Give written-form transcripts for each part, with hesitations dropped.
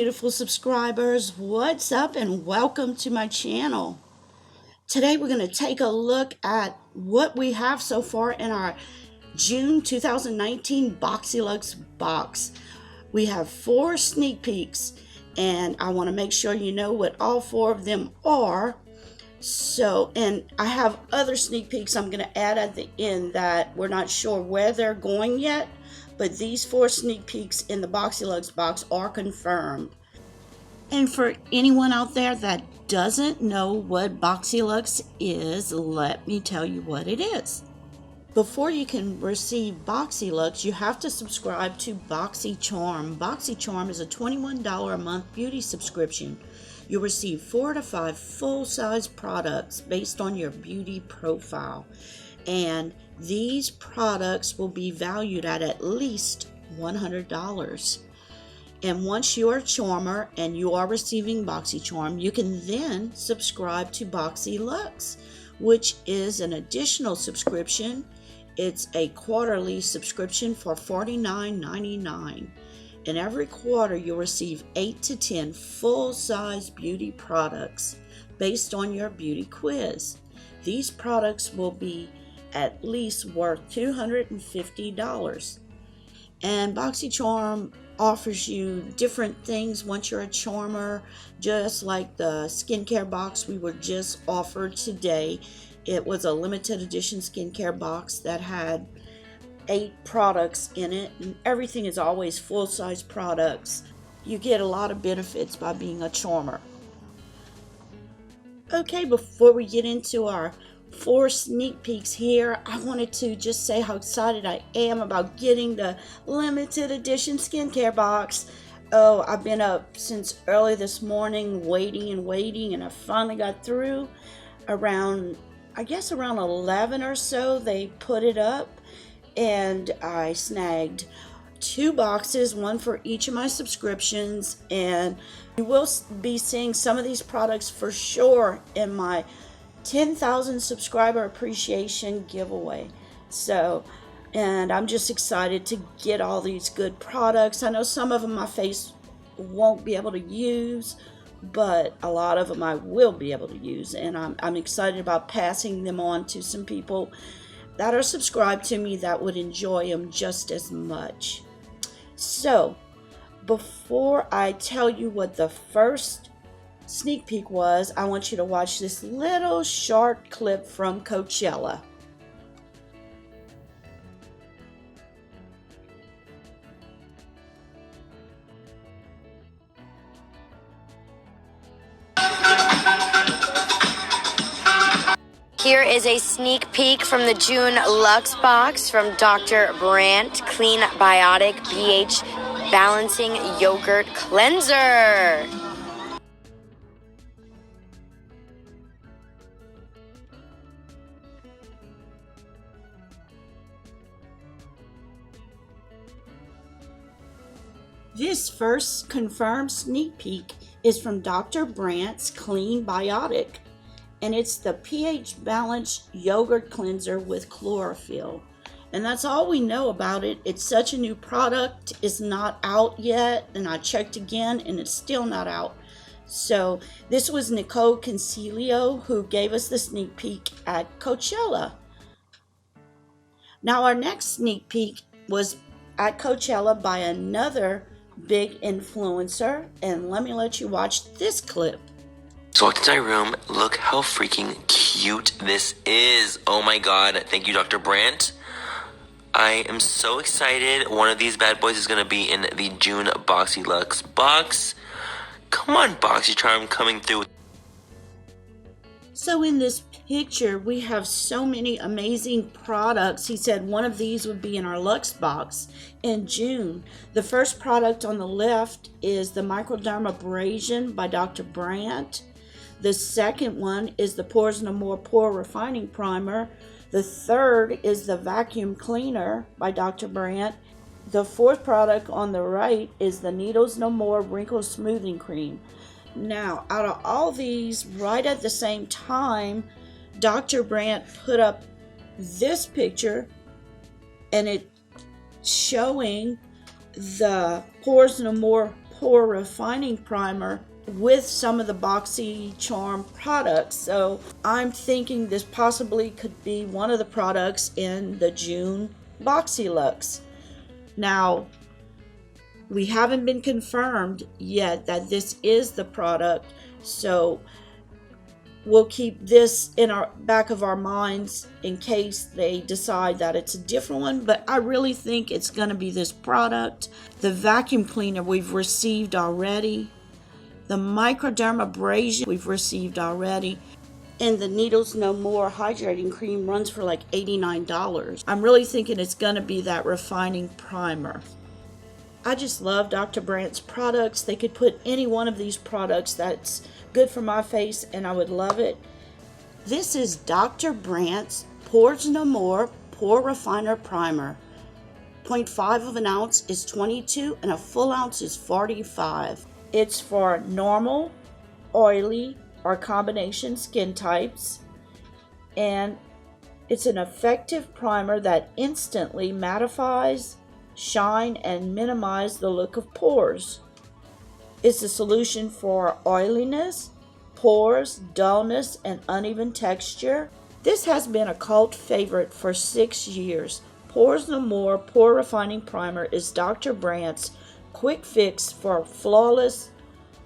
beautiful subscribers, what's up and welcome to my channel. Today we're going to take a look at what we have so far in our June 2019 Boxyluxe box. We have 4 sneak peeks and I want to make sure you know what all 4 of them are. And I have other sneak peeks I'm going to add at the end that we're not sure where they're going yet. But these 4 sneak peeks in the Boxyluxe box are confirmed. And for anyone out there that doesn't know what Boxyluxe is, let me tell you what it is. Before you can receive Boxyluxe, you have to subscribe to Boxycharm. Boxycharm is a $21 a month beauty subscription. You'll receive 4 to 5 full-size products based on your beauty profile. And these products will be valued at least $100. And once you're a charmer and you are receiving Boxycharm, you can then subscribe to Boxyluxe, which is an additional subscription. It's a quarterly subscription for $49.99. And every quarter you'll receive 8 to 10 full-size beauty products based on your beauty quiz. These products will be at least worth $250. And Boxycharm offers you different things once you're a charmer, just like the skincare box we were just offered today. It was a limited edition skincare box that had 8 products in it, and everything is always full-size products. You get a lot of benefits by being a charmer. Okay, before we get into our 4 sneak peeks here, I wanted to just say how excited I am about getting the limited edition skincare box. Oh, I've been up since early this morning waiting, and I finally got through around 11 or so. They put it up and I snagged 2 boxes, one for each of my subscriptions, and you will be seeing some of these products for sure in my 10,000 subscriber appreciation giveaway. And I'm just excited to get all these good products. I know some of them my face won't be able to use, but a lot of them I will be able to use, and I'm excited about passing them on to some people that are subscribed to me that would enjoy them just as much. So before I tell you what the first sneak peek was, I want you to watch this little short clip from Coachella. Here is a sneak peek from the June Luxe box from Dr. Brandt Clean Biotic pH Balancing Yogurt Cleanser. This first confirmed sneak peek is from Dr. Brandt's Clean Biotic, and it's the pH Balanced Yogurt Cleanser with chlorophyll. And that's all we know about it. It's such a new product. It's not out yet, and I checked again and it's still not out. So this was Nicole Concilio who gave us the sneak peek at Coachella. Now our next sneak peek was at Coachella by another big influencer, and let me let you watch this clip. So I walked into my room. Look how freaking cute this is. Oh my god. Thank you, Dr. Brandt. I am so excited. One of these bad boys is going to be in the June Boxyluxe box. Come on, Boxycharm coming through. So in this picture, we have so many amazing products. He said one of these would be in our Luxe box in June. The first product on the left is the Microdermabrasion by Dr. Brandt. The second one is the Pores No More Pore Refining Primer. The third is the Vacuum Cleaner by Dr. Brandt. The fourth product on the right is the Needles No More Wrinkle Smoothing Cream. Now, out of all these, right at the same time, Dr. Brandt put up this picture, and it's showing the Pores No More Pore Refining Primer with some of the Boxycharm products. So I'm thinking this possibly could be one of the products in the June Boxyluxe. Now, we haven't been confirmed yet that this is the product, so we'll keep this in our back of our minds in case they decide that it's a different one, but I really think it's going to be this product. The vacuum cleaner we've received already. The microdermabrasion we've received already. And the Needles No More hydrating cream runs for like $89. I'm really thinking it's going to be that refining primer. I just love Dr. Brandt's products. They could put any one of these products that's good for my face and I would love it. This is Dr. Brandt's Pores No More Pore Refiner Primer. 0.5 of an ounce is 22 and a full ounce is 45. It's for normal, oily, or combination skin types. And it's an effective primer that instantly mattifies, shine, and minimize the look of pores. It's a solution for oiliness, pores, dullness, and uneven texture. This has been a cult favorite for 6 years. Pores No More Pore Refining Primer is Dr. Brandt's quick fix for flawless,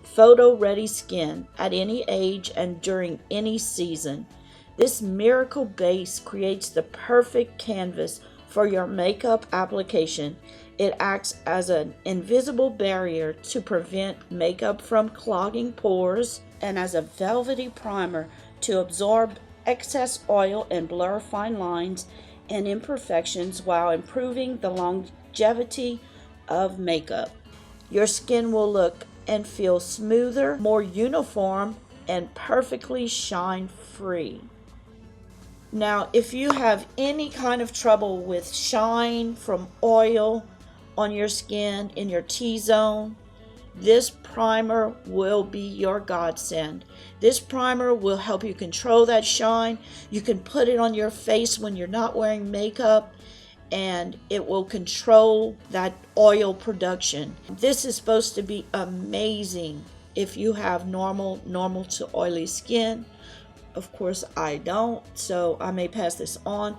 photo-ready skin at any age and during any season. This miracle base creates the perfect canvas for your makeup application. It acts as an invisible barrier to prevent makeup from clogging pores and as a velvety primer to absorb excess oil and blur fine lines and imperfections while improving the longevity of makeup. Your skin will look and feel smoother, more uniform, and perfectly shine-free. Now, if you have any kind of trouble with shine from oil on your skin in your T-zone, this primer will be your godsend. This primer will help you control that shine. You can put it on your face when you're not wearing makeup, and it will control that oil production. This is supposed to be amazing if you have normal to oily skin. Of course, I don't, so I may pass this on.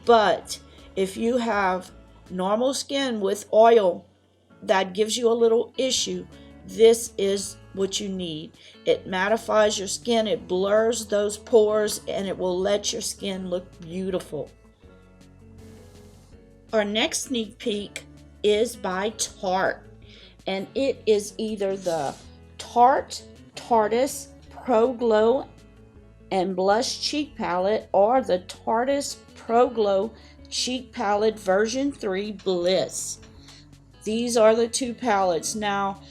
But if you have normal skin with oil that gives you a little issue, this is what you need. It mattifies your skin, it blurs those pores, and it will let your skin look beautiful. Our next sneak peek is by Tarte, and it is either the Tarte Pro Glow and Blush Cheek Palette or the Tarte Pro Glow Cheek Palette version 3 Bliss. These are the two palettes. Now,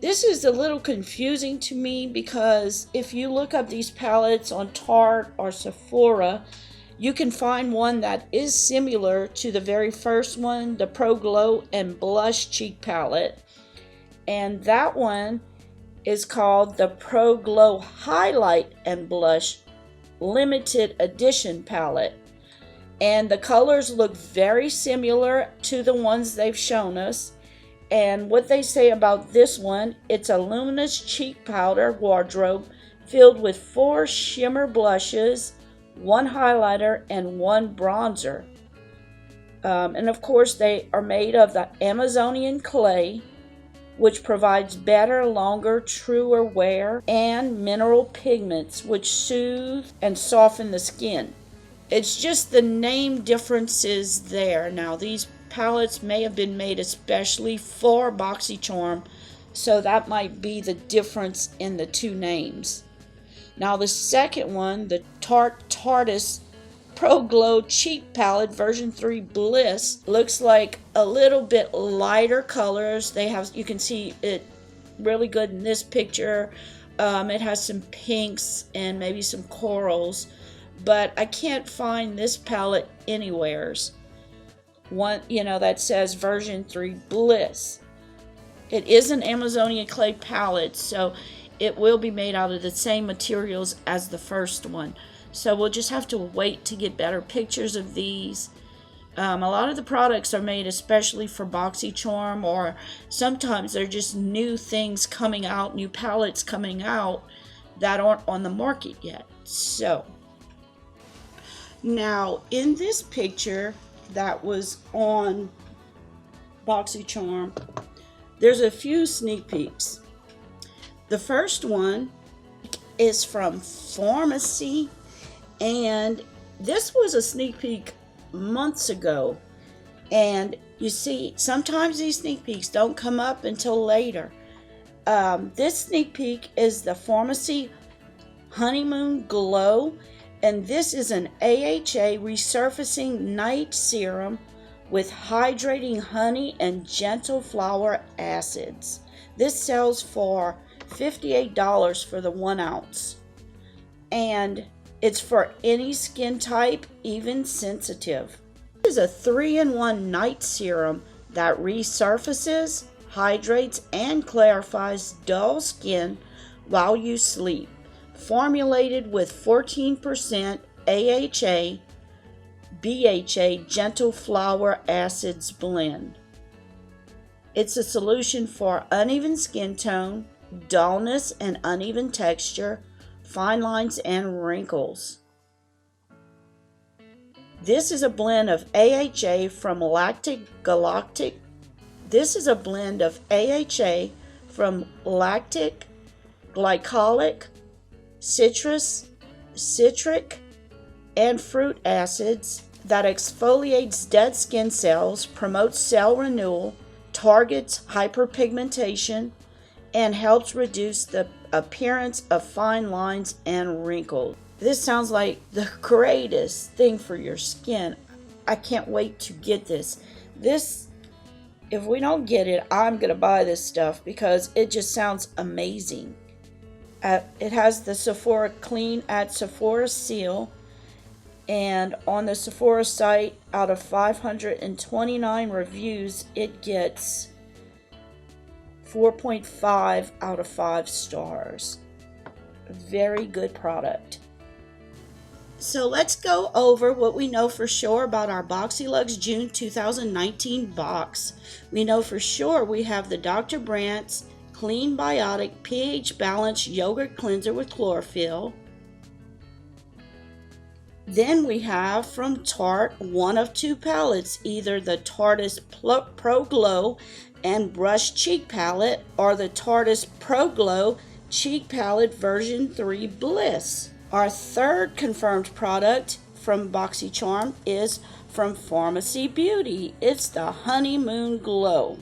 this is a little confusing to me because if you look up these palettes on Tarte or Sephora, you can find one that is similar to the very first one, the Pro Glow and Blush Cheek Palette. And that one is called the Pro Glow Highlight and Blush Limited Edition Palette. And the colors look very similar to the ones they've shown us. And what they say about this one, it's a luminous cheek powder wardrobe filled with 4 shimmer blushes, 1 highlighter, and 1 bronzer. And of course, they are made of the Amazonian clay, which provides better, longer, truer wear, and mineral pigments, which soothe and soften the skin. It's just the name differences there. Now, these palettes may have been made especially for Boxycharm, so that might be the difference in the two names. Now, the second one, the Tarte Pro Glow Cheek Palette version 3 Bliss, looks like a little bit lighter colors. You can see it really good in this picture. It has some pinks and maybe some corals, but I can't find this palette anywheres. One, that says version 3 Bliss. It is an Amazonian clay palette, so it will be made out of the same materials as the first one. So we'll just have to wait to get better pictures of these. A lot of the products are made especially for Boxycharm, or sometimes they're just new things coming out, new palettes coming out that aren't on the market yet. So, now in this picture that was on Boxycharm, there's a few sneak peeks. The first one is from Pharmacy, and this was a sneak peek months ago, and you see sometimes these sneak peeks don't come up until later. This sneak peek is the Pharmacy Honeymoon Glow, and this is an AHA resurfacing night serum with hydrating honey and gentle flower acids. This sells for $58 for the 1 ounce, and it's for any skin type, even sensitive. This is a 3-in-1 night serum that resurfaces, hydrates, and clarifies dull skin while you sleep. Formulated with 14% AHA, BHA gentle flower acids blend. It's a solution for uneven skin tone, dullness and uneven texture, fine lines and wrinkles. This is a blend of AHA from lactic glycolic citrus, citric, and fruit acids that exfoliates dead skin cells, promotes cell renewal, targets hyperpigmentation, and helps reduce the appearance of fine lines and wrinkles. This sounds like the greatest thing for your skin. I can't wait to get this. If we don't get it, I'm gonna buy this stuff because it just sounds amazing. It has the Sephora Clean at Sephora seal, and on the Sephora site, out of 529 reviews, it gets 4.5 out of 5 stars. Very good product. So let's go over what we know for sure about our Boxyluxe June 2019 box. We know for sure we have the Dr. Brandt's Clean Biotic pH Balanced Yogurt Cleanser with Chlorophyll. Then we have from Tarte one of 2 palettes, either the Tarte's Pro Glow and Brush Cheek Palette or the Tarte's Pro Glow Cheek Palette version 3 Bliss. Our third confirmed product from Boxycharm is from Pharmacy Beauty. It's the Honeymoon Glow.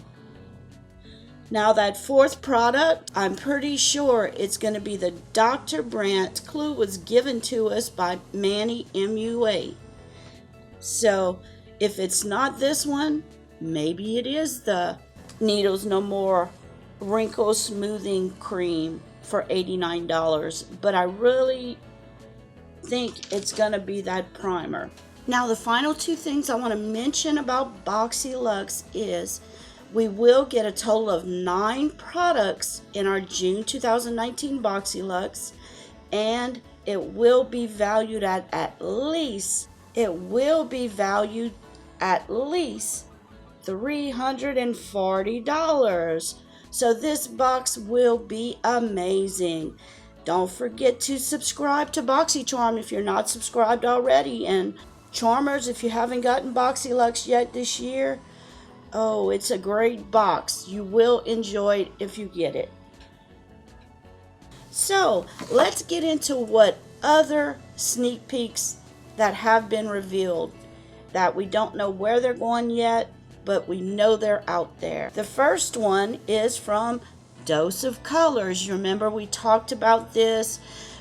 Now that fourth product, I'm pretty sure it's going to be the Dr. Brandt. Clue was given to us by Manny MUA. So if it's not this one, maybe it is the Needles No More Wrinkle Smoothing Cream for $89. But I really think it's going to be that primer. Now the final 2 things I want to mention about Boxyluxe is we will get a total of 9 products in our June 2019 Boxyluxe, and it will be valued at least $340. So this box will be amazing. Don't forget to subscribe to Boxycharm if you're not subscribed already, and Charmers, if you haven't gotten Boxyluxe yet this year, oh, it's a great box. You will enjoy it if you get it. So, let's get into what other sneak peeks that have been revealed that we don't know where they're going yet, but we know they're out there. The first one is from Dose of Colors. You remember we talked about this.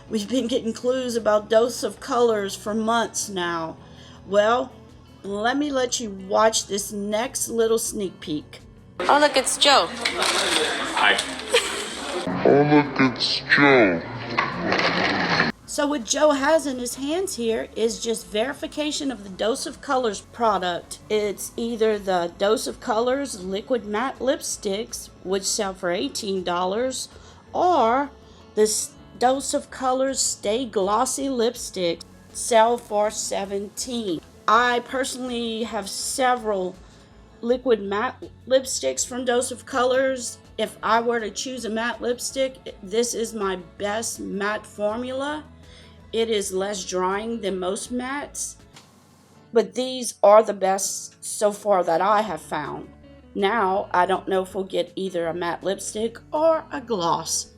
We've been getting clues about Dose of Colors for months now. Well, let you watch this next little sneak peek. Oh, look, it's Joe. Hi. Oh, look, it's Joe. So what Joe has in his hands here is just verification of the Dose of Colors product. It's either the Dose of Colors liquid matte lipsticks, which sell for $18, or the Dose of Colors Stay Glossy lipsticks, sell for $17. I personally have several liquid matte lipsticks from Dose of Colors. If I were to choose a matte lipstick, this is my best matte formula. It is less drying than most mattes, but these are the best so far that I have found. Now, I don't know if we'll get either a matte lipstick or a gloss,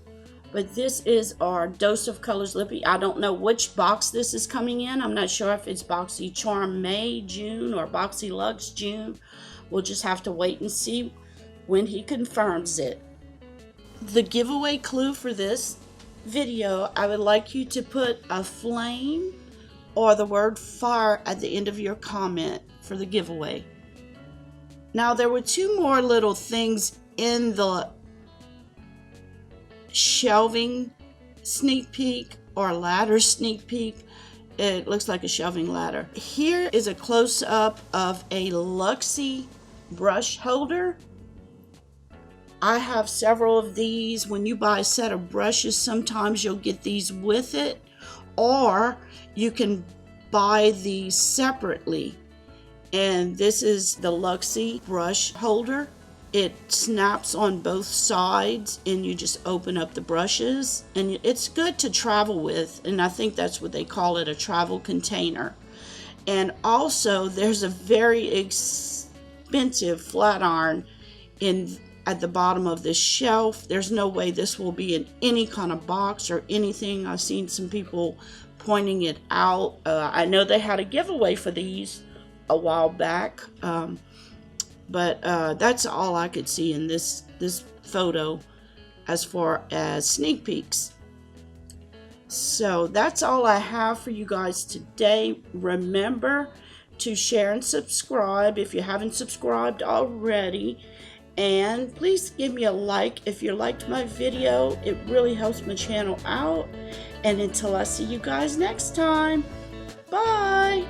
but this is our Dose of Colors lippy. I don't know which box this is coming in. I'm not sure if it's Boxycharm May, June, or Boxyluxe June. We'll just have to wait and see when he confirms it. The giveaway clue for this video, I would like you to put a flame or the word fire at the end of your comment for the giveaway. Now, there were two more little things in the shelving sneak peek or ladder sneak peek. It looks like a shelving ladder. Here is a close-up of a Luxie brush holder. I have several of these. When you buy a set of brushes, sometimes you'll get these with it, or you can buy these separately. And this is the Luxie brush holder. It snaps on both sides and you just open up the brushes, and it's good to travel with, and I think that's what they call it, a travel container. And also there's a very expensive flat iron at the bottom of this shelf. There's no way this will be in any kind of box or anything. I've seen some people pointing it out. I know they had a giveaway for these a while back, but that's all I could see in this photo as far as sneak peeks. So that's all I have for you guys today. Remember to share and subscribe if you haven't subscribed already. And please give me a like if you liked my video. It really helps my channel out. And until I see you guys next time, bye!